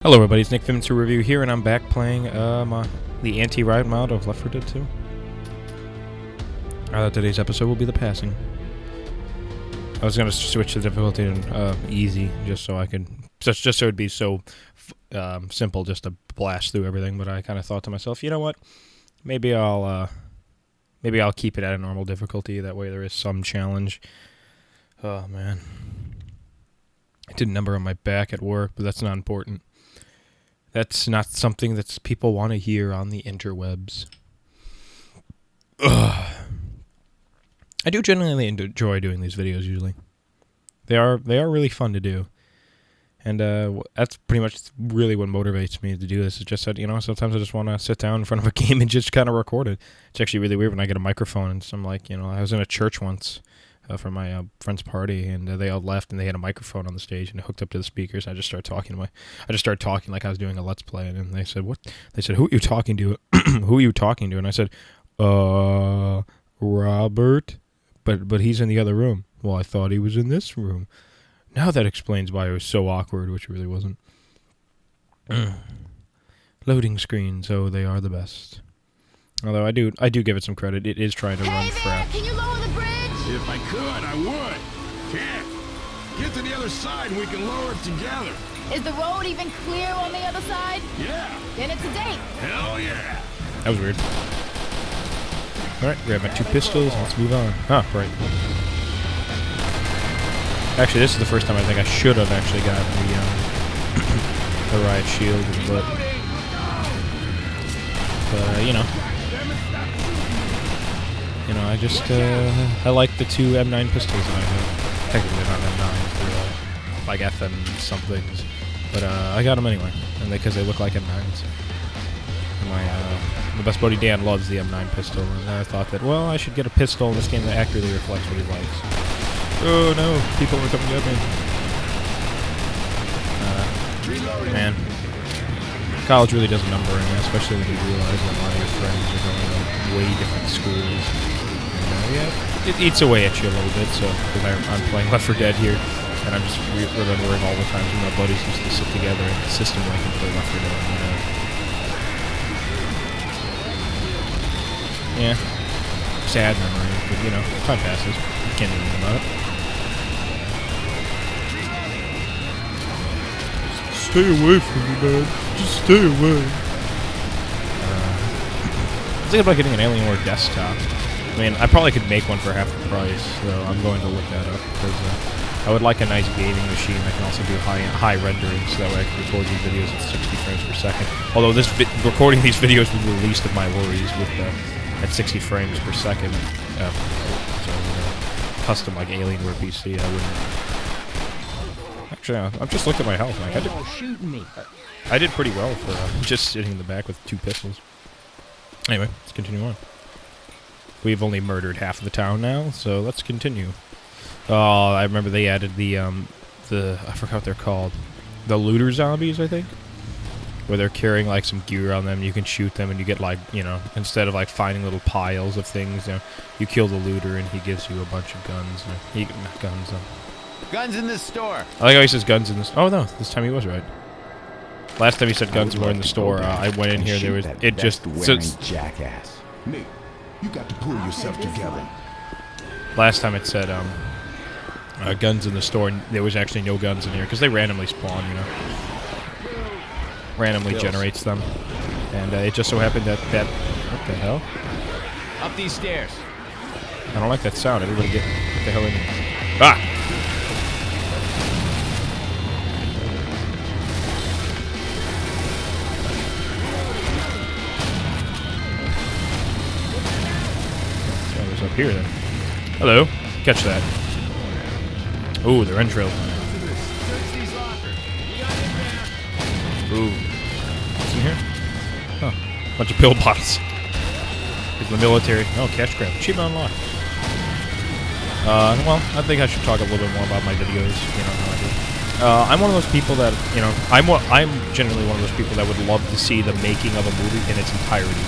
Hello everybody, it's Nick from InsertReviewHere here, and I'm back playing the anti-riot mod of Left 4 Dead 2. Today's episode will be the passing. I was gonna switch the difficulty to easy, just so I could, just so it'd be so simple just to blast through everything. But I kind of thought to myself, you know what? Maybe I'll keep it at a normal difficulty. That way there is some challenge. Oh man, I did a number on my back at work, but that's not important. That's not something that people want to hear on the interwebs. Ugh. I do genuinely enjoy doing these videos usually. They are really fun to do. And that's pretty much really what motivates me to do this. It's just that, you know, sometimes I just want to sit down in front of a game and just kind of record it. It's actually really weird when I get a microphone and I'm like, you know, I was in a church once for my friend's party, and they all left, and they had a microphone on the stage, and it hooked up to the speakers. I just started talking like I was doing a let's play, and they said, "What?" They said, "Who are you talking to?" Who are you talking to? And I said, Robert, but he's in the other room. Well, I thought he was in this room. Now that explains why it was so awkward, which it really wasn't. Loading screens, oh, they are the best. Although I do give it some credit. It is trying to run fraps. Can you lower the bridge? If I could, I would. Can't. Get to the other side and we can lower it together. Is the road even clear on the other side? Yeah. Then it's a date. Hell yeah. That was weird. Alright, grab my two pistols and let's move on. Huh, right. Actually, this is the first time I think I should have actually gotten the riot shield, but you know, I just, I like the two M9 pistols that I have. Technically not M9s, they're like FM somethings. But I got them anyway, and because they look like M9s. And my best buddy Dan loves the M9 pistol, and I thought that, well, I should get a pistol in this game that accurately reflects what he likes. Oh no, people are coming at me. Man. College really does a number on you, especially when you realize that a lot of your friends are going to way different schools. Yeah, it eats away at you a little bit, so, because I'm playing Left 4 Dead here, and I'm just remembering all the times when my buddies used to sit together and system like and play Left 4 Dead, yeah. Sad memory, but, you know, time passes. You can't do anything about it. Stay away from me, man. Just stay away. I was thinking about getting an Alienware desktop. I mean, I probably could make one for half the price, so I'm going to look that up, because I would like a nice gaming machine that can also do high rendering, so that way I can record these videos at 60 frames per second. Although recording these videos would be the least of my worries with at 60 frames per second. So custom like Alienware PC, I wouldn't. Actually, I've just looked at my health. Like, I did pretty well for just sitting in the back with two pistols. Anyway, let's continue on. We've only murdered half of the town now, so let's continue. Oh, I remember they added the I forgot what they're called. The looter zombies, I think? Where they're carrying, like, some gear on them, you can shoot them, and you get, like, you know, instead of, like, finding little piles of things, you know, you kill the looter, and he gives you a bunch of guns. Not guns, Guns in this store. I like how he says guns in this. Oh no, this time he was right. Last time he said guns were in the store. I went in here. There was Jackass. Nate, you got to pull yourself together. Last time it said guns in the store. And there was actually no guns in here because they randomly spawn. You know, randomly generates them, and it just so happened that what the hell? Up these stairs. I don't like that sound. Everybody get the hell in here. Ah! Up here then. Hello. Catch that. Ooh, they're entrails. Ooh. What's in here? Oh. Bunch of pill bottles. Here's the military. Oh, cash grab. Achievement unlocked. Well, I think I should talk a little bit more about my videos. You know how I do. I'm one of those people that, you know, I'm generally one of those people that would love to see the making of a movie in its entirety.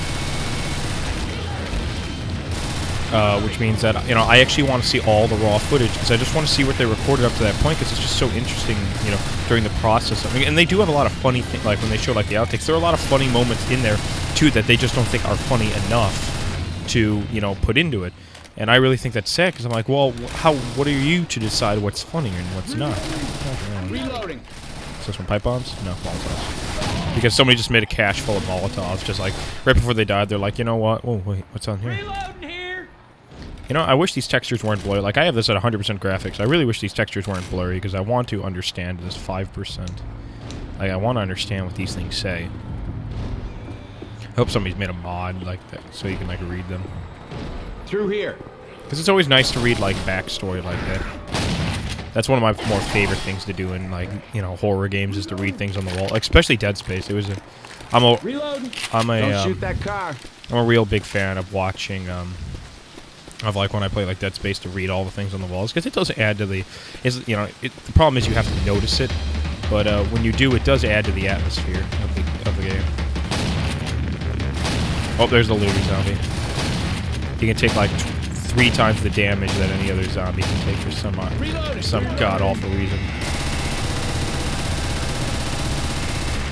which means that, you know, I actually want to see all the raw footage because I just want to see what they recorded up to that point because it's just so interesting, you know, during the process. I mean, and they do have a lot of funny things, like when they show like the outtakes, there are a lot of funny moments in there too that they just don't think are funny enough to, you know, put into it. And I really think that's sad because I'm like, well, what are you to decide what's funny and what's not? Reloading. Is this from pipe bombs? No, Molotovs. Because somebody just made a cache full of Molotovs, just like right before they died. They're like, you know what? Oh wait, what's on here? Reloading here. You know, I wish these textures weren't blurry. Like I have this at 100% graphics. I really wish these textures weren't blurry because I want to understand this 5%. Like I want to understand what these things say. I hope somebody's made a mod like that so you can like read them. Through here. Because it's always nice to read like backstory like that. That's one of my more favorite things to do in, like, you know, horror games is to read things on the wall, like, especially Dead Space. It was a, Don't shoot that car. I'm a real big fan of watching, of like when I play like Dead Space to read all the things on the walls because it does add to the, you know, the problem is you have to notice it, but when you do, it does add to the atmosphere of the game. Oh, there's the Liberty zombie. You can take like 3 times the damage that any other zombie can take for some god-awful reason.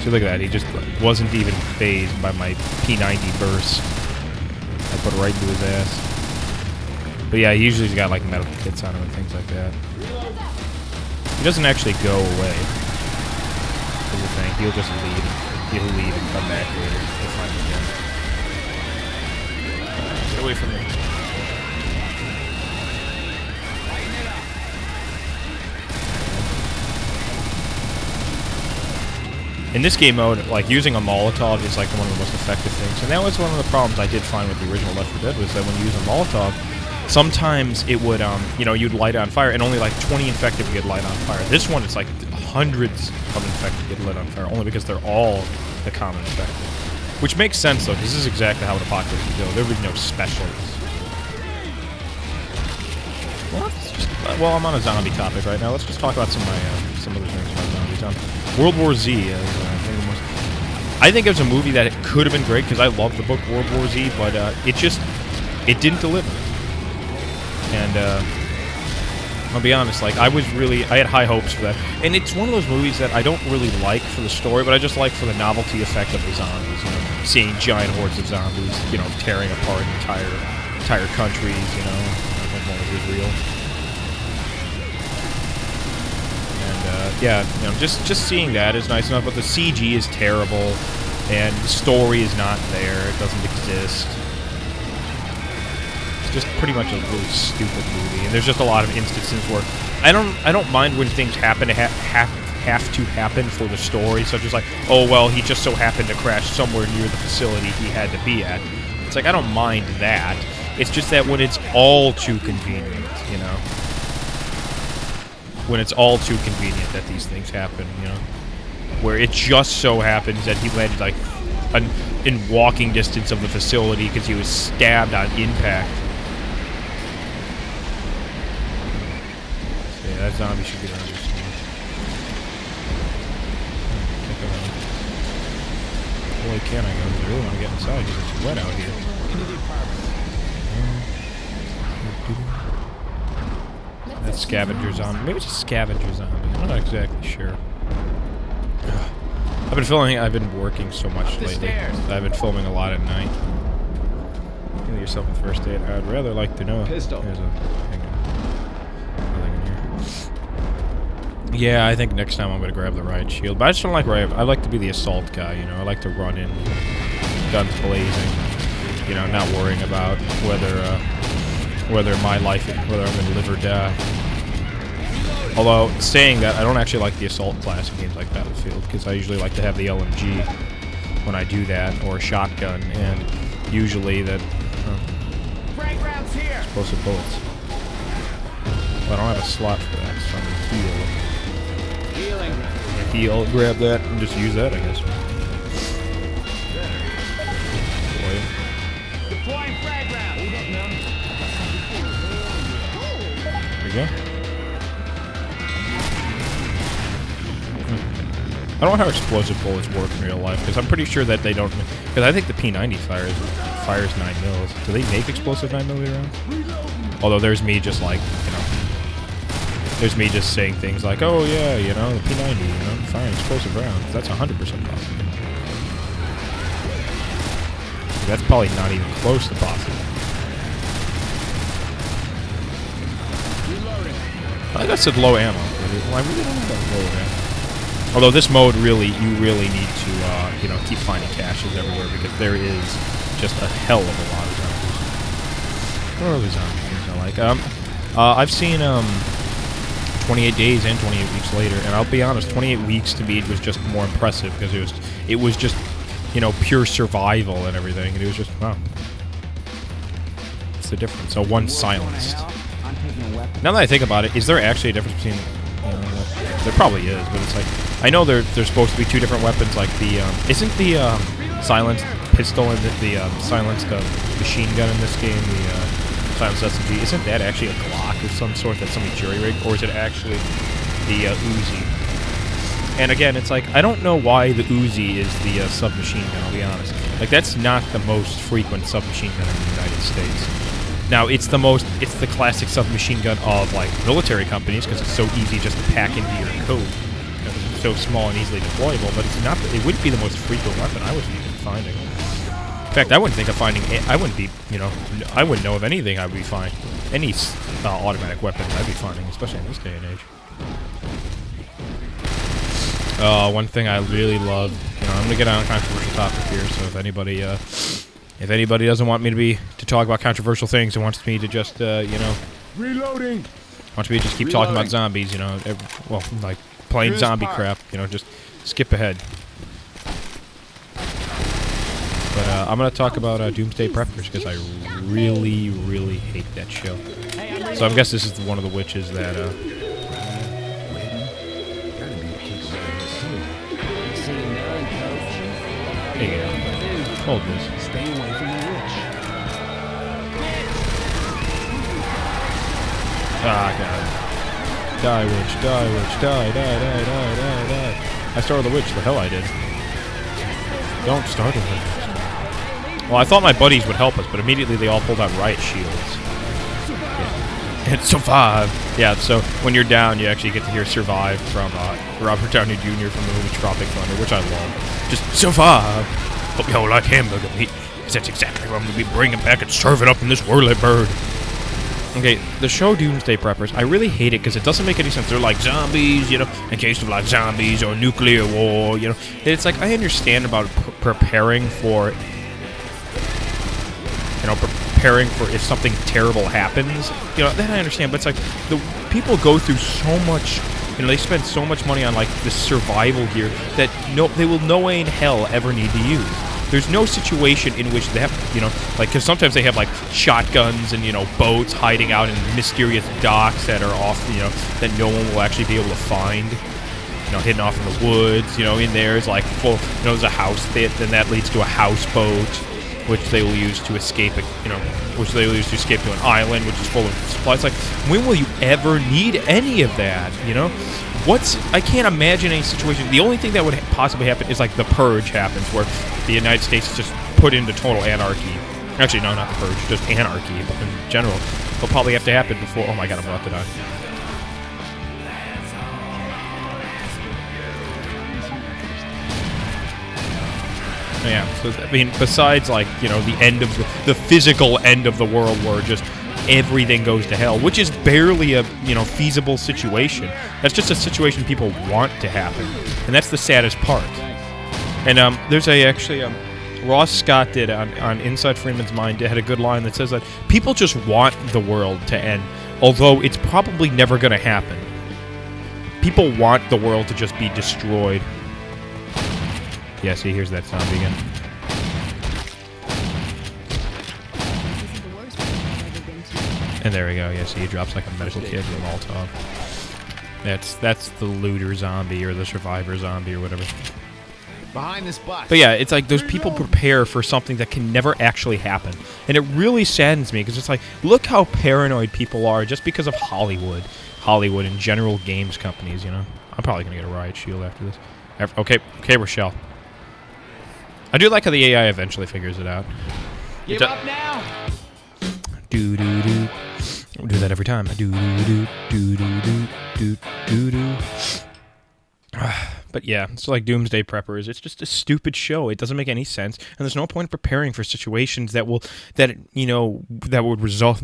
See, look at that. He just wasn't even phased by my P90 burst. I put it right into his ass. But yeah, usually he's got like metal kits on him and things like that. He doesn't actually go away. Is the thing. He'll just leave. He'll leave and come back later to find him again. Get away from me. In this game mode, like, using a Molotov is, like, one of the most effective things. And that was one of the problems I did find with the original Left 4 Dead, was that when you use a Molotov, sometimes it would, you know, you'd light it on fire, and only, like, 20 infected would get light on fire. This one, it's, like, hundreds of infected get lit on fire, only because they're all the common infected. Which makes sense, though, because this is exactly how an apocalypse would go. There would be no specials. Well, I'm on a zombie topic right now. Let's just talk about some other things about zombies. World War Z is, I think it was a movie that it could have been great because I love the book World War Z, but it didn't deliver. And I'll be honest, like I had high hopes for that. And it's one of those movies that I don't really like for the story, but I just like for the novelty effect of the zombies. You know, seeing giant hordes of zombies, you know, tearing apart entire countries. You know, like one of Israel. Yeah, you know, just seeing that is nice enough, but the CG is terrible, and the story is not there. It doesn't exist. It's just pretty much a really stupid movie, and there's just a lot of instances where I don't mind when things happen to have to happen for the story, such as like, oh well, he just so happened to crash somewhere near the facility he had to be at. It's like I don't mind that. It's just that when it's all too convenient, you know. When it's all too convenient that these things happen, you know, where it just so happens that he landed like in walking distance of the facility because he was stabbed on impact. So yeah, that zombie should get around here somewhere. Can't go around. Boy, can I go? I really want to get inside because it's wet out here. That scavenger zombie. Maybe it's a scavenger zombie. I'm not exactly sure. I've been working so much lately. I've been filming a lot at night. Give yourself a first aid. I'd rather like to know. Pistol. There's nothing in here. Yeah, I think next time I'm gonna grab the riot shield. But I just don't like riot. I like to be the assault guy. You know, I like to run in, guns blazing. You know, not worrying about whether I'm gonna live or die. Although, saying that, I don't actually like the assault class in games like Battlefield, because I usually like to have the LMG when I do that, or a shotgun, and usually that... explosive bullets. Well, I don't have a slot for that, so I'm gonna heal. Heal, grab that, and just use that, I guess. Deploying frag round. There we go. I don't know how explosive bullets work in real life, because I'm pretty sure that they don't... Because I think the P90 fires fires 9 mils. Do they make explosive 9mm rounds? Although there's me just like, you know, there's me just saying things like, oh yeah, you know, the P90, you know, firing explosive rounds. That's 100% possible. That's probably not even close to possible. I think I said low ammo. Well, I really don't know about low ammo. Although this mode really, you really need to, you know, keep finding caches everywhere because there is just a hell of a lot of zombies. What are the zombie things I like? I've seen 28 Days and 28 Weeks Later, and I'll be honest, 28 Weeks to me was just more impressive because it was just, you know, pure survival and everything, and it was just, wow. What's the difference? So one's silenced. Now that I think about it, is there actually a difference between... there probably is, but it's like... I know there's supposed to be two different weapons, like the... isn't the silenced pistol and the silenced machine gun in this game, the silenced SMG, isn't that actually a Glock of some sort that somebody jury-rigged, or is it actually the Uzi? And again, it's like, I don't know why the Uzi is the submachine gun, I'll be honest. Like, that's not the most frequent submachine gun in the United States. Now, it's the classic submachine gun of, like, military companies, because it's so easy just to pack into your coat. Because it's so small and easily deployable, but it's not, it wouldn't be the most frequent weapon I was even finding. In fact, I wouldn't think of finding, I wouldn't be, you know, I wouldn't know of anything I would be finding. Any automatic weapon I'd be finding, especially in this day and age. One thing I really love, you know, I'm going to get on a controversial topic here, so if anybody doesn't want me to talk about controversial things and wants me to just, you know... Reloading! Wants me to just keep talking about zombies, you know, well, like, plain zombie crap, you know, just skip ahead. But, I'm gonna talk about, Doomsday Preppers, because I really, really hate that show. So I guess this is one of the witches that, There you go. Hold this. Stay away from the witch. Ah, God. Die, witch, die, witch, die, die, die, die, die, die. I started the witch, the hell I did. Don't start the witch. Well, I thought my buddies would help us, but immediately they all pulled out riot shields. Yeah. And survive. Yeah, so when you're down, you actually get to hear Survive from Robert Downey Jr. from the movie Tropic Thunder, which I love. Just survive. Hope y'all like hamburger meat, because that's exactly what I'm going to be bringing back and serving up in this whirly bird. Okay, the show Doomsday Preppers, I really hate it because it doesn't make any sense. They're like zombies, you know, in case of like zombies or nuclear war, you know. It's like, I understand about preparing for, you know, preparing for if something terrible happens. You know, that I understand, but it's like, the people go through so much, you know, they spend so much money on like this survival gear that they will no way in hell ever need to use. There's no situation in which they have, you know, like, because sometimes they have, like, shotguns and, you know, boats hiding out in mysterious docks that are off, you know, that no one will actually be able to find, you know, hidden off in the woods, you know, in there is, like, full, you know, there's a house, then that leads to a houseboat, which they will use to escape, you know, which they will use to escape to an island, which is full of supplies. Like, when will you ever need any of that, you know? I can't imagine any situation. The only thing that would possibly happen is like the Purge happens, where the United States is just put into total anarchy. Actually, no, not the Purge, just anarchy in general. It'll probably have to happen before. Oh my God, I'm about to die. Yeah, so I mean, besides like, you know, the end of the physical end of the world, where just everything goes to hell, which is barely a, you know, feasible situation. That's just a situation people want to happen, and that's the saddest part. And there's actually Ross Scott did on Inside Freeman's Mind had a good line that says that people just want the world to end, although it's probably never going to happen. People want the world to just be destroyed. Yeah, see, here's that zombie again. And there we go. Yeah, see, he drops like a medical kit with a Molotov. That's the looter zombie or the survivor zombie or whatever. Behind this bus. But yeah, it's like those people prepare for something that can never actually happen. And it really saddens me because it's like, look how paranoid people are just because of Hollywood. Hollywood and general games companies, you know. I'm probably going to get a riot shield after this. Okay, Rochelle. I do like how the AI eventually figures it out. Give up now. Do do do. Do that every time. Do do do do do do do do. But yeah, it's like Doomsday Preppers. It's just a stupid show. It doesn't make any sense, and there's no point preparing for situations that would resolve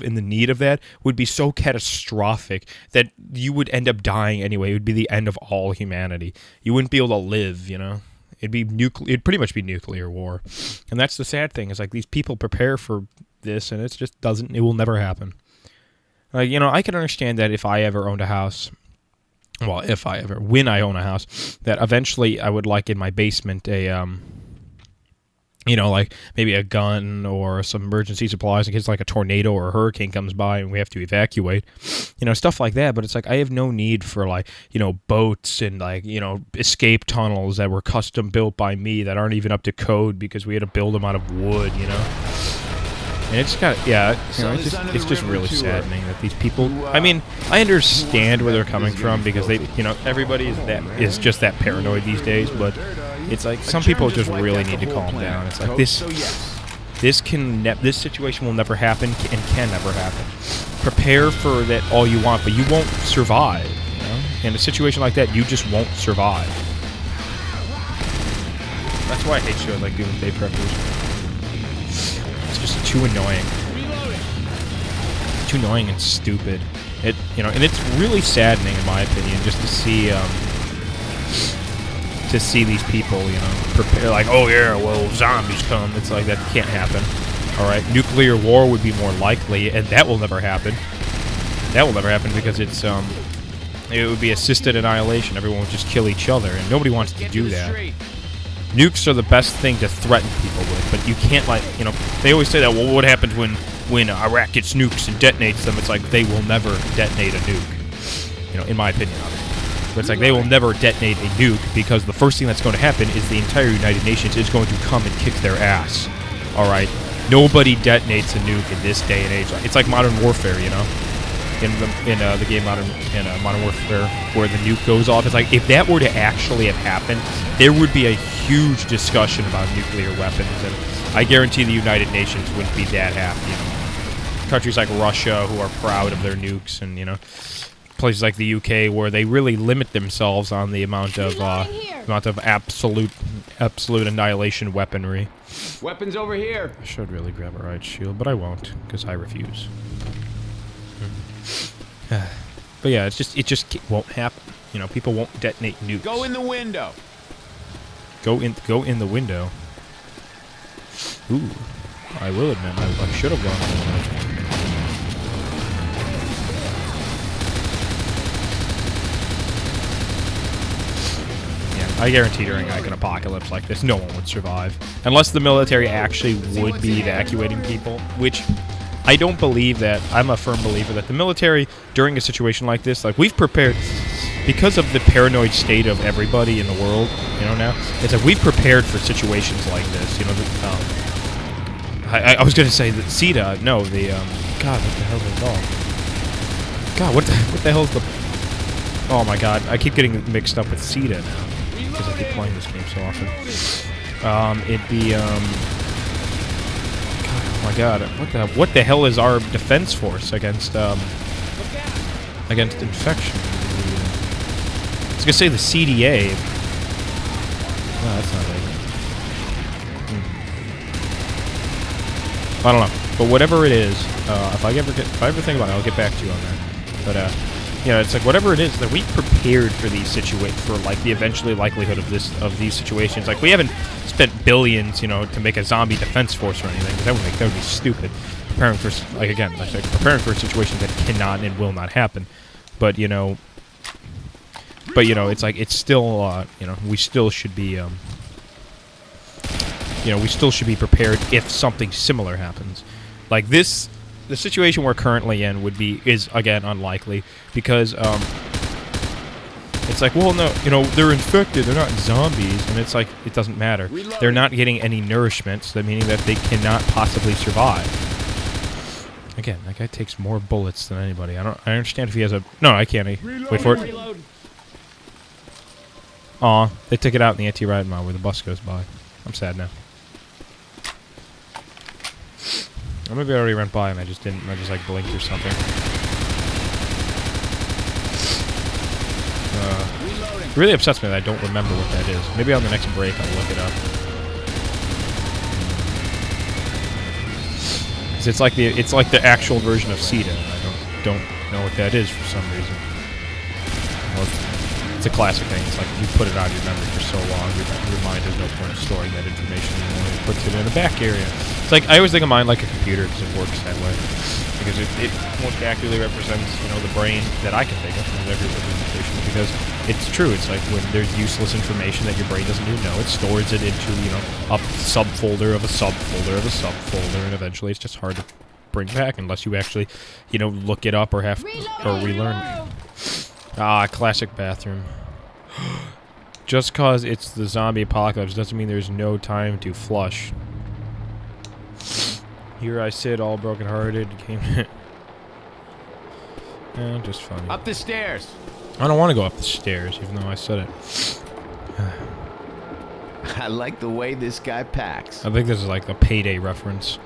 in the need of that would be so catastrophic that you would end up dying anyway. It would be the end of all humanity. You wouldn't be able to live. It'd pretty much be nuclear war, and that's the sad thing. Is like these people prepare for this, and it just doesn't. It will never happen. Like I can understand that if I ever owned a house. Well, when I own a house, that eventually I would like in my basement a, like maybe a gun or some emergency supplies in case like a tornado or a hurricane comes by and we have to evacuate, stuff like that. But it's like I have no need for like, boats and like, escape tunnels that were custom built by me that aren't even up to code because we had to build them out of wood, And it's kind of, it's just really saddening that these people, I mean, I understand where they're coming from because they, everybody is just that paranoid these days, but it's like some people just really need to calm down. It's like this situation will never happen and can never happen. Prepare for that all you want, but you won't survive, In a situation like that, you just won't survive. That's why I hate shows like Doomsday Preppers. It's just too annoying. Too annoying and stupid. And it's really saddening in my opinion just to see these people, prepare like, oh yeah, well, zombies come. It's like that can't happen. All right, nuclear war would be more likely, and that will never happen. That will never happen because it would be assisted annihilation. Everyone would just kill each other, and nobody wants to do that. Nukes are the best thing to threaten people with, but you can't, like, they always say that, well, what happens when Iraq gets nukes and detonates them? It's like they will never detonate a nuke, in my opinion, obviously. But it's like they will never detonate a nuke because the first thing that's going to happen is the entire United Nations is going to come and kick their ass, all right? Nobody detonates a nuke in this day and age. It's like Modern Warfare, in the game Modern Warfare, where the nuke goes off. It's like if that were to actually have happened, there would be a huge discussion about nuclear weapons, and I guarantee the United Nations wouldn't be that happy. Countries like Russia, who are proud of their nukes, and places like the UK, where they really limit themselves on the amount of absolute annihilation weaponry. Weapons over here. I should really grab a riot shield, but I won't because I refuse. But yeah, it just won't happen. People won't detonate nukes. Go in the window. Go in the window. Ooh, I will admit I should have gone in the window. Yeah, I guarantee during like an apocalypse like this, no one would survive unless the military actually would be evacuating people, which. I don't believe that. I'm a firm believer that the military, during a situation like this, like we've prepared, because of the paranoid state of everybody in the world, now, it's like we've prepared for situations like this, I was going to say that CETA, no, the, God, what the hell is it called? God, what the hell is the, oh my God, I keep getting mixed up with CETA now, because I keep playing this game so often. It'd be, oh my God! What the hell is our defense force against infection? I was gonna say the CDA. No, that's not it. I don't know, but whatever it is, if I ever think about it, I'll get back to you on that. But it's like whatever it is that we prepared for these situations, for like the eventually likelihood of these situations. Like we haven't spent billions, to make a zombie defense force or anything. That would be stupid. Preparing for preparing for a situation that cannot and will not happen. But it's like it's still we still should be we still should be prepared if something similar happens. Like this. The situation we're currently in is again unlikely because it's like, well, no, they're infected, they're not zombies, and it's like it doesn't matter. They're not getting any nourishment, so meaning that they cannot possibly survive. Again, that guy takes more bullets than anybody. I understand if he has a I can't. Wait for it. Aw, they took it out in the anti-riot mod where the bus goes by. I'm sad now. Or maybe I already went by and I just didn't. I just like blinked or something. It really upsets me that I don't remember what that is. Maybe on the next break I'll look it up. 'Cause it's like the actual version of CETA. I don't know what that is for some reason. Well, it's a classic thing. It's like if you put it out of your memory for so long, your mind has no point of storing that information anymore. It puts it in a back area. It's like I always think of mine like a computer because it works that way. Because it most accurately represents, you know, the brain that I can think of from every representation. Because it's true. It's like when there's useless information that your brain doesn't even know, it stores it into, you know, a subfolder of a subfolder of a subfolder, and eventually it's just hard to bring back unless you actually, you know, look it up or relearn. Ah, classic bathroom. Just cause it's the zombie apocalypse doesn't mean there's no time to flush. Here I sit, all brokenhearted. Just funny. Up the stairs. I don't want to go up the stairs, even though I said it. I like the way this guy packs. I think this is like a Payday reference.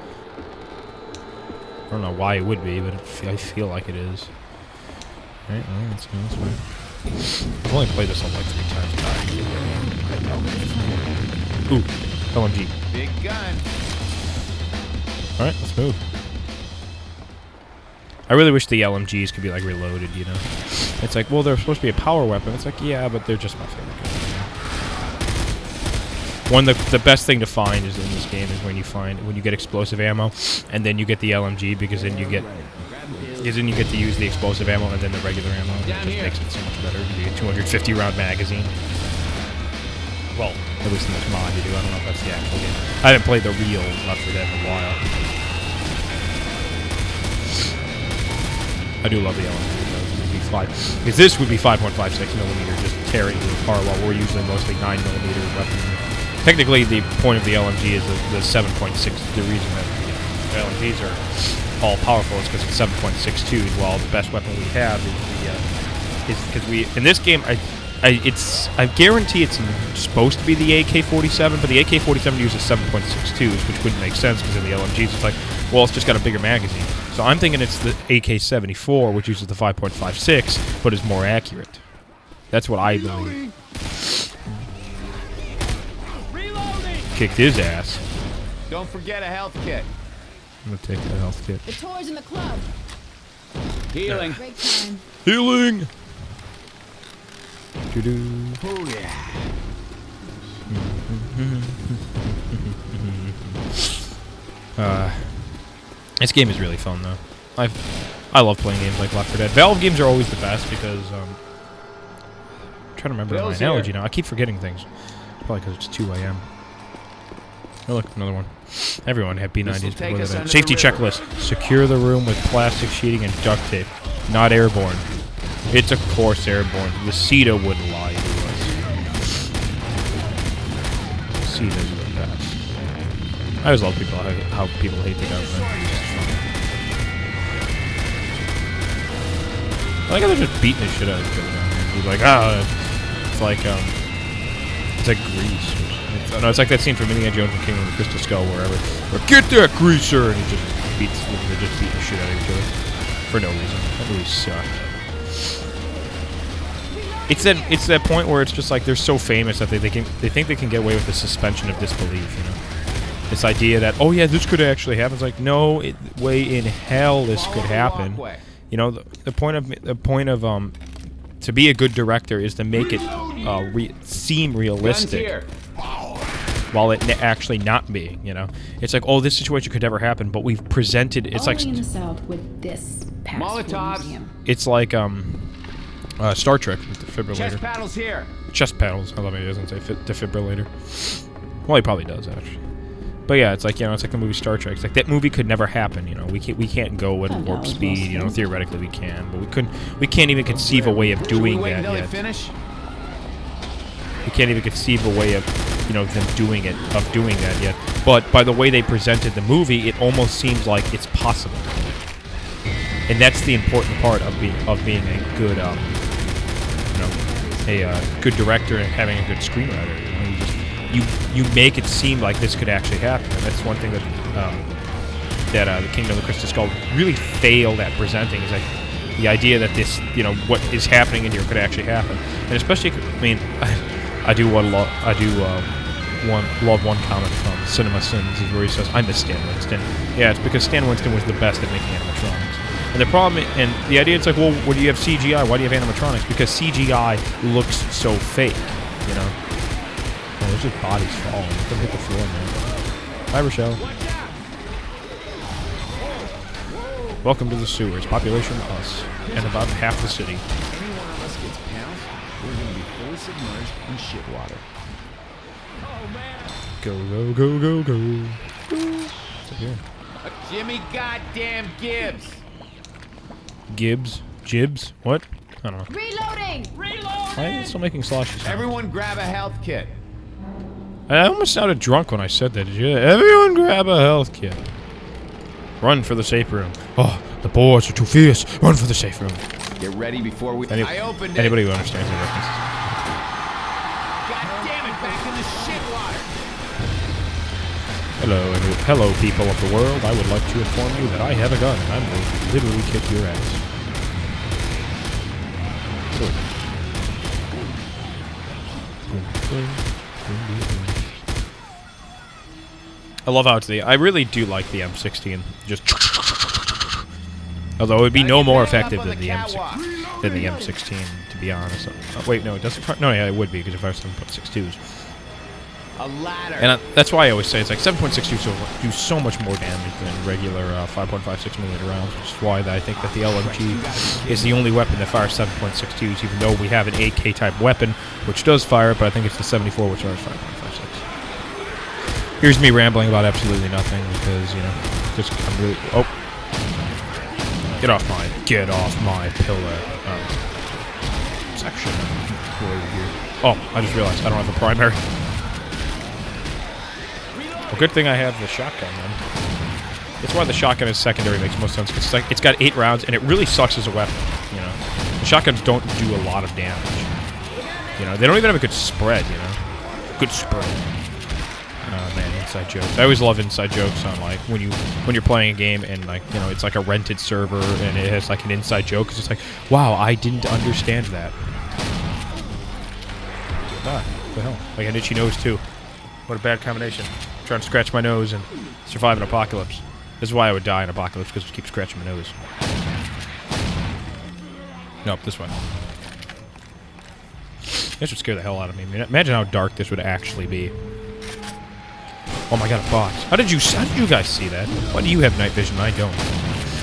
I don't know why it would be, but I feel like it is. Alright, well, let's go this way. I've only played this on like 3 times. Ooh, LMG. Big gun. Alright, let's move. I really wish the LMGs could be like reloaded, you know? It's like, well, they're supposed to be a power weapon. It's like, yeah, but they're just my favorite gun. The best thing to find is in this game is when you get explosive ammo, and then you get the LMG because then you get to use the explosive ammo and then the regular ammo. It just makes it so much better. You get a 250 round magazine. Well, at least in this mod you do. I don't know if that's the actual game. I haven't played the real Left 4 Dead in a while. I do love the LMG though. Because this would be 5.56 millimeter, just tearing you apart while we're using mostly 9 millimeter weapons. Technically, the point of the LMG is the 7.6. The reason that the LMGs are all powerful is because it's 7.62. While the best weapon we have is because we in this game I guarantee it's supposed to be the AK-47, but the AK-47 uses 7.62s, which wouldn't make sense because in the LMGs it's like, well, it's just got a bigger magazine. So I'm thinking it's the AK-74, which uses the 5.56, but is more accurate. That's what I believe. Kicked his ass. Don't forget a health kit. I'm gonna take that health kit. The toys in the club. Healing. Break time. Healing! Doo-doo. Oh, yeah. This game is really fun, though. I love playing games like Left 4 Dead. Valve games are always the best because, I'm trying to remember my analogy now. I keep forgetting things. Probably because it's 2 a.m. Oh, look, another one. Everyone had B90s before that. Safety checklist. Secure the room with plastic sheeting and duct tape. Not airborne. It's of course airborne. The CETA wouldn't lie to us. CETA's the best. I always love how people hate the government. I like how they're just beating the shit out of each other down here. He's like, it's like Grease. It's like that scene from Indiana Jones and Kingdom of the Crystal Skull, wherever. Get that greaser! And he just beats the shit out of each other for no reason. That movie sucked. It's that point where it's just like they're so famous that they think they can get away with the suspension of disbelief, you know. This idea that, oh yeah, this could actually happen. It's like, no way in hell this could happen. You know, the point of to be a good director is to make it seem realistic, while it actually not being. You know, it's like, oh, this situation could never happen, but we've presented. It's like in the South with this museum. It's like Star Trek with defibrillator. Chest paddles here. Chest paddles. I love it. It doesn't say defibrillator. Well, he probably does actually. But yeah, it's like, you know, it's like the movie Star Trek. It's like that movie could never happen. You know, we can't go at warp speed. You know, theoretically we can, but we can't even conceive a way of doing that yet. We can't even conceive a way of, you know, them doing that yet. But by the way they presented the movie, it almost seems like it's possible. And that's the important part of being a good, good director and having a good screenwriter. You know, you make it seem like this could actually happen. And that's one thing that that the Kingdom of the Crystal Skull really failed at presenting is like the idea that this, you know, what is happening in here could actually happen, and especially, I mean, I do love one comment from Cinema Sins where he says, "I miss Stan Winston." Yeah, it's because Stan Winston was the best at making animatronics. And the problem, and the idea, it's like, well, what do you have CGI? Why do you have animatronics? Because CGI looks so fake, you know. Oh, there's just bodies falling. Don't hit the floor, man. Hi, Rochelle. Welcome to the sewers. Population us, and about half the city. Any one of us gets pounced, we're gonna be fully submerged in shit water. Go, go, go, go, go. What's up here? Jimmy goddamn Gibbs! Gibbs? Jibs? What? I don't know. Reloading! Why are you still making sloshy sounds? Everyone grab a health kit. I almost sounded drunk when I said that. Did you? Everyone grab a health kit. Run for the safe room. Oh, the boys are too fierce. Run for the safe room. Get ready before we... I opened it. Anybody who understands the reference. God damn it, back in the shit water. Hello, people of the world. I would like to inform you that I have a gun and I'm going to literally kick your ass. I love how it's I really do like the M16. Just, although it would be no more effective than the M16, to be honest. Oh, wait, no, it doesn't. No, yeah, it would be because if I was 7.62s. A ladder. And that's why I always say it's like 7.62s do so much more damage than regular 5.56mm rounds, which is why I think that the LMG is the only weapon that fires 7.62s, even though we have an AK type weapon which does fire it, but I think it's the 74 which fires 5.56. Here's me rambling about absolutely nothing because, you know, just I'm really... Oh. Get off my pillar. Section. Over here. Oh, I just realized I don't have a primary. Well, good thing I have the shotgun, then. That's why the shotgun as secondary makes most sense, because it's got 8 rounds, and it really sucks as a weapon, you know. The shotguns don't do a lot of damage. You know, they don't even have a good spread, you know. Good spread. Oh, man, inside jokes. I always love inside jokes on, like, when you're playing a game and, like, you know, it's like a rented server, and it has, like, an inside joke, because it's like, wow, I didn't understand that. Ah, what the hell? Like an itchy nose, too. What a bad combination. Trying to scratch my nose and survive an apocalypse. This is why I would die in apocalypse, because I keep scratching my nose. Nope, this way. This would scare the hell out of me. Imagine how dark this would actually be. Oh my god, a box. How did you guys see that? Why do you have night vision and I don't?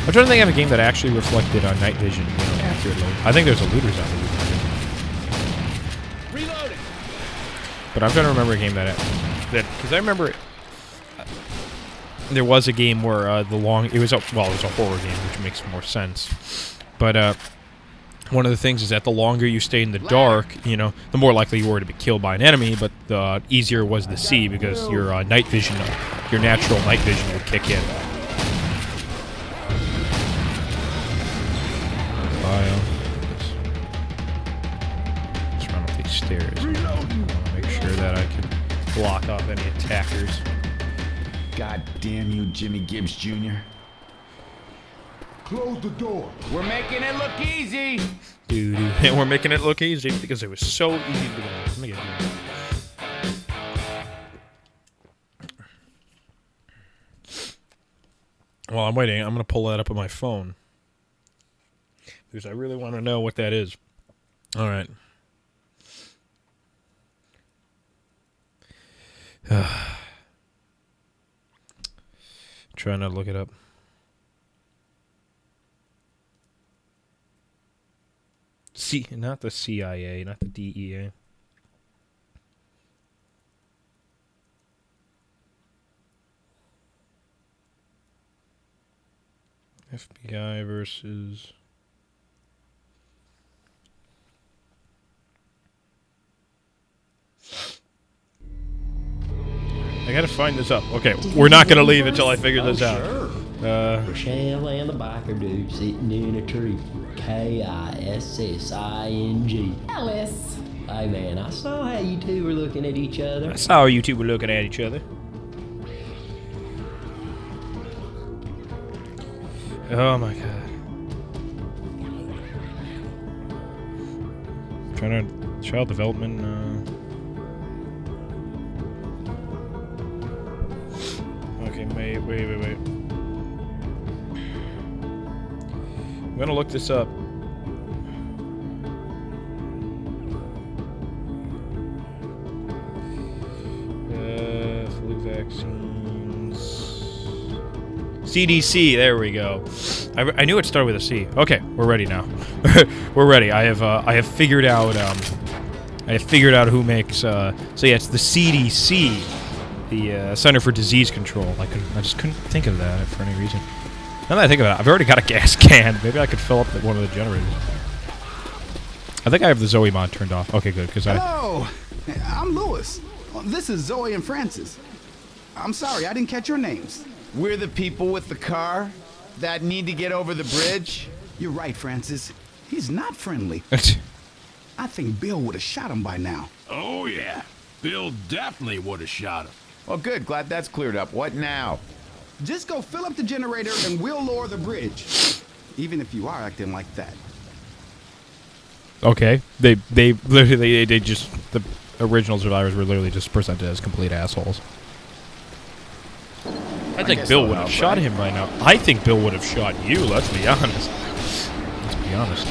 I'm trying to think of a game that actually reflected on night vision, you know, accurately. I think there's a Looters out there. Reloading. But I'm trying to remember a game that because I remember there was a game where it was a horror game, which makes more sense. But one of the things is that the longer you stay in the dark, you know, the more likely you were to be killed by an enemy, but the easier was to see because your night vision, your natural night vision would kick in. Let's run up these stairs. I want to make sure that I can block off any attackers. God damn you, Jimmy Gibbs Jr. Close the door. We're making it look easy. Dude, and we're making it look easy because it was so easy to do. Let me get you. While I'm waiting, I'm going to pull that up on my phone. Because I really want to know what that is. All right. Trying to look it up. Not the CIA, not the DEA. FBI versus... I gotta find this up. Okay, we're not gonna leave until I figure this out. Rochelle and the biker dude sitting in a tree. Kissing. Alice. Hey man, I saw how you two were looking at each other. I saw you two were looking at each other. Oh my god. Trying to child development. Okay, wait. I'm gonna look this up. Flu vaccines. CDC. There we go. I knew it started with a C. Okay, we're ready now. We're ready. I have figured out. I have figured out who makes. So yeah, it's the CDC, the Center for Disease Control. I just couldn't think of that for any reason. Now that I think about it, I've already got a gas can. Maybe I could fill up one of the generators. I think I have the Zoe mod turned off. Okay, good, because Hello, I'm Lewis. This is Zoe and Francis. I'm sorry, I didn't catch your names. We're the people with the car that need to get over the bridge. You're right, Francis. He's not friendly. I think Bill would have shot him by now. Oh, yeah. Bill definitely would have shot him. Well, good. Glad that's cleared up. What now? Just go fill up the generator and we'll lower the bridge. Even if you are acting like that. Okay, they literally they just the original survivors were literally just presented as complete assholes. I think Bill would have shot him by now. I think Bill would have shot you. Let's be honest. Let's be honest.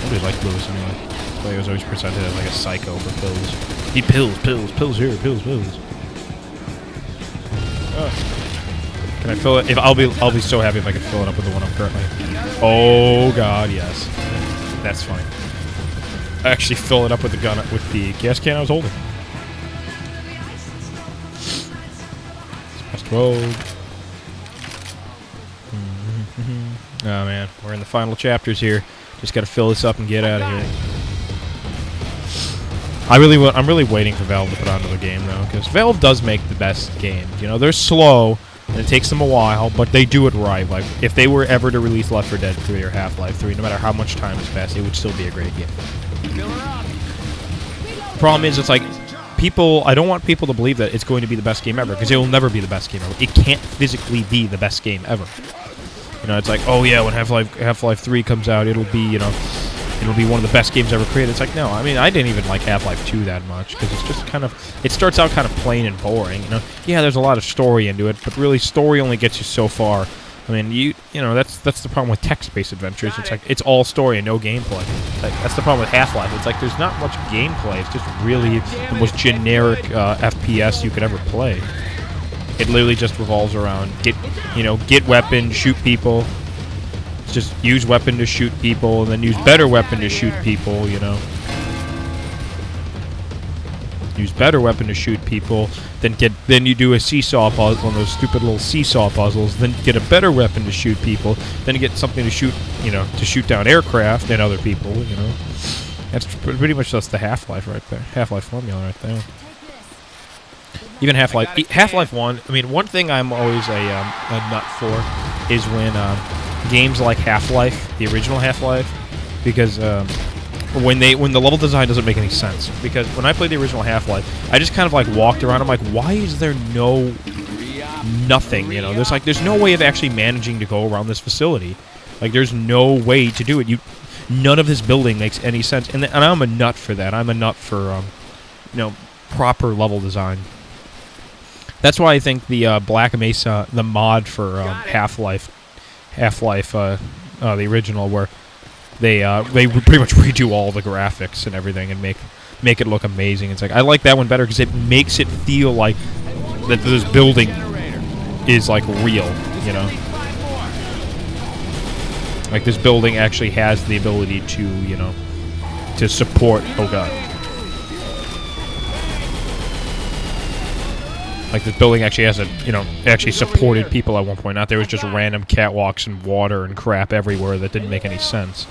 Nobody liked Lewis anyway. That's why he was always presented as like a psycho for pills. He pills here, pills. Can I fill it? If I'll be so happy if I can fill it up with the one I'm currently. Oh God, yes. That's fine. I actually fill it up with the gun with the gas can I was holding. West Road. Oh man, we're in the final chapters here. Just gotta fill this up and get out of here. I'm really waiting for Valve to put out another game though, because Valve does make the best games. You know, they're slow and it takes them a while, but they do it right. Like if they were ever to release Left 4 Dead 3 or Half-Life 3, no matter how much time has passed, it would still be a great game. The problem is, it's like I don't want people to believe that it's going to be the best game ever, because it will never be the best game ever. It can't physically be the best game ever. You know, it's like, oh yeah, when Half-Life 3 comes out, it'll be, you know, it'll be one of the best games ever created. It's like, no, I mean, I didn't even like Half-Life 2 that much, because it's just kind of, it starts out kind of plain and boring, you know. Yeah, there's a lot of story into it, but really, story only gets you so far. I mean, you know, that's the problem with text-based adventures. It's like, it's all story and no gameplay. Like, that's the problem with Half-Life. It's like, there's not much gameplay. It's just really the most generic FPS you could ever play. It literally just revolves around get weapon, shoot people. Just use weapon to shoot people, and then use better weapon to shoot people, you know. Use better weapon to shoot people, then you do a seesaw puzzle, one of those stupid little seesaw puzzles, then get a better weapon to shoot people, then get something to shoot, you know, to shoot down aircraft and other people, you know. That's pretty much just the Half-Life right there. Half-Life formula right there. Even Half-Life 1, I mean, one thing I'm always a nut for is when games like Half-Life, the original Half-Life, because when the level design doesn't make any sense. Because when I played the original Half-Life, I just kind of like walked around. I'm like, why is there nothing? You know, there's no way of actually managing to go around this facility. Like, there's no way to do it. None of this building makes any sense. And I'm a nut for that. I'm a nut for you know, proper level design. That's why I think the Black Mesa, the mod for Half-Life, the original, where they pretty much redo all the graphics and everything and make it look amazing. It's like, I like that one better because it makes it feel like that this building is like real, you know. Like this building actually has the ability to, you know, to support. Oh god. Like this building actually has actually supported people at one point. Not there was just random catwalks and water and crap everywhere that didn't make any sense.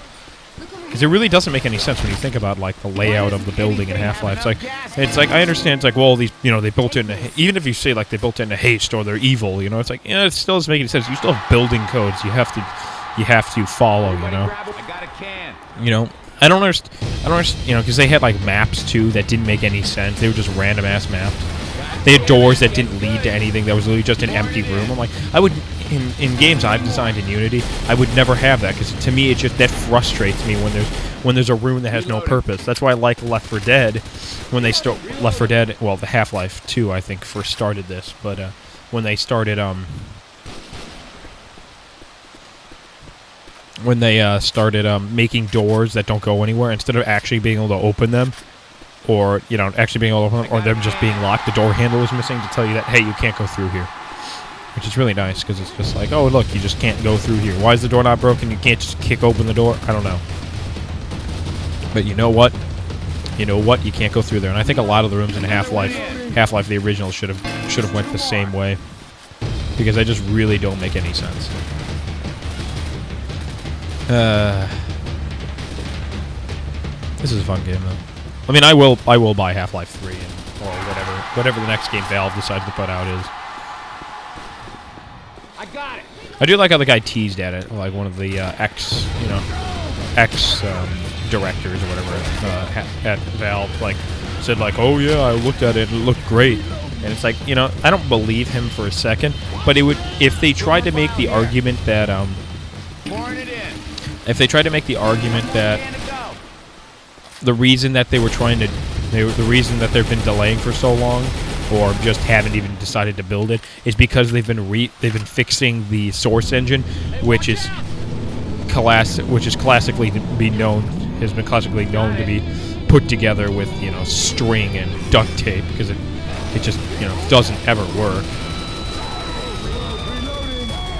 Because it really doesn't make any sense when you think about like the layout of the building in Half-Life. It's like I understand. It's like, well, these, you know, they built it into, even if you say like they built it into haste or they're evil, you know, it's like, you know, it still doesn't make any sense. You still have building codes you have to follow, you know. You know, I don't understand, you know, because they had like maps too that didn't make any sense. They were just random ass maps. They had doors that didn't lead to anything. That was literally just an empty room. I'm like, in games I've designed in Unity, I would never have that, because to me that frustrates me when there's a room that has no purpose. That's why I like Left 4 Dead when they start Left 4 Dead. Well, the Half-Life 2 I think first started this, but when they started making doors that don't go anywhere, instead of actually being able to open them, or actually being able to open them, or them just being locked, the door handle is missing to tell you that, hey, you can't go through here. Which is really nice, because it's just like, oh, look, you just can't go through here. Why is the door not broken? You can't just kick open the door? I don't know. But you know what? You know what? You can't go through there. And I think a lot of the rooms in Half-Life the original should have went the same way, because they just really don't make any sense. This is a fun game, though. I mean, I will buy Half-Life 3 or whatever the next game Valve decides to put out is. I got it. I do like how the guy teased at it, like one of the ex directors or whatever at Valve, like said like, oh yeah, I looked at it and it looked great, and it's like, I don't believe him for a second, but it would, if they tried to make the argument that the reason that the reason that they've been delaying for so long, or just haven't even decided to build it, is because they've been fixing the source engine, which is classically known to be put together with string and duct tape, because it just doesn't ever work.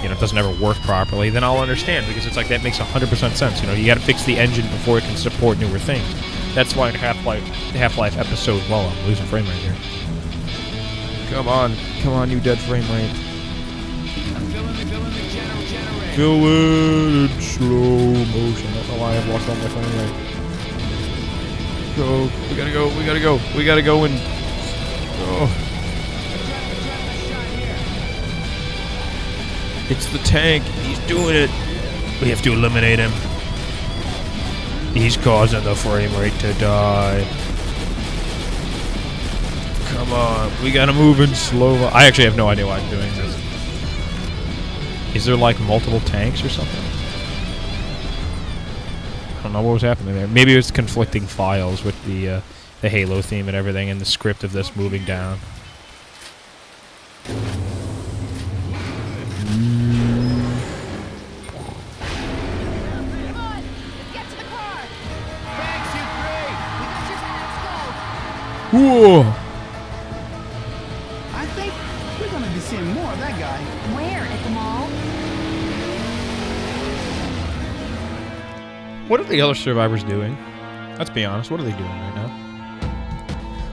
It doesn't ever work properly. Then I'll understand, because it's like that makes 100% sense. You got to fix the engine before it can support newer things. That's why in Half-Life episode. Well, I'm losing frame rate here. Come on, you dead frame rate. Fill it in slow motion. I don't know why I've lost all my frame rate. Go. We gotta go and... Oh. It's the tank. He's doing it. We have to eliminate him. He's causing the frame rate to die. Come on. We gotta move in slow. I actually have no idea why I'm doing this. Is there like multiple tanks or something? I don't know what was happening there. Maybe it's conflicting files with the Halo theme and everything, and the script of this moving down. Whoa! I think we're gonna be seeing more of that guy. Where? At the mall? What are the other survivors doing? Let's be honest, what are they doing right now?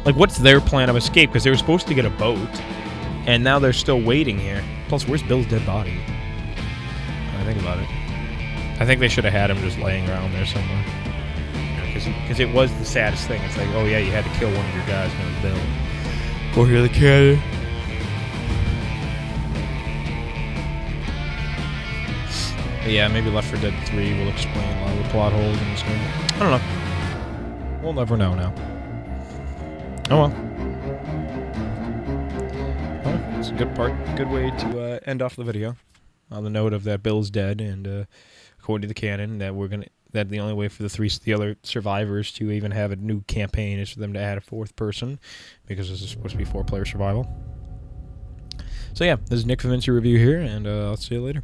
Like, what's their plan of escape? Because they were supposed to get a boat, and now they're still waiting here. Plus, where's Bill's dead body? I think about it. I think they should have had him just laying around there somewhere. Because it was the saddest thing. It's like, oh yeah, you had to kill one of your guys when it was Bill. Or you're the cannon. But yeah, maybe Left 4 Dead 3 will explain a lot of the plot holes in this game. I don't know. We'll never know now. Oh well. Well, it's a good way to end off the video. On the note of that Bill's dead, and according to the canon, that the only way for the other survivors to even have a new campaign is for them to add a fourth person, because this is supposed to be 4-player survival. So yeah, this is Nick from InsertReviewHere, and I'll see you later.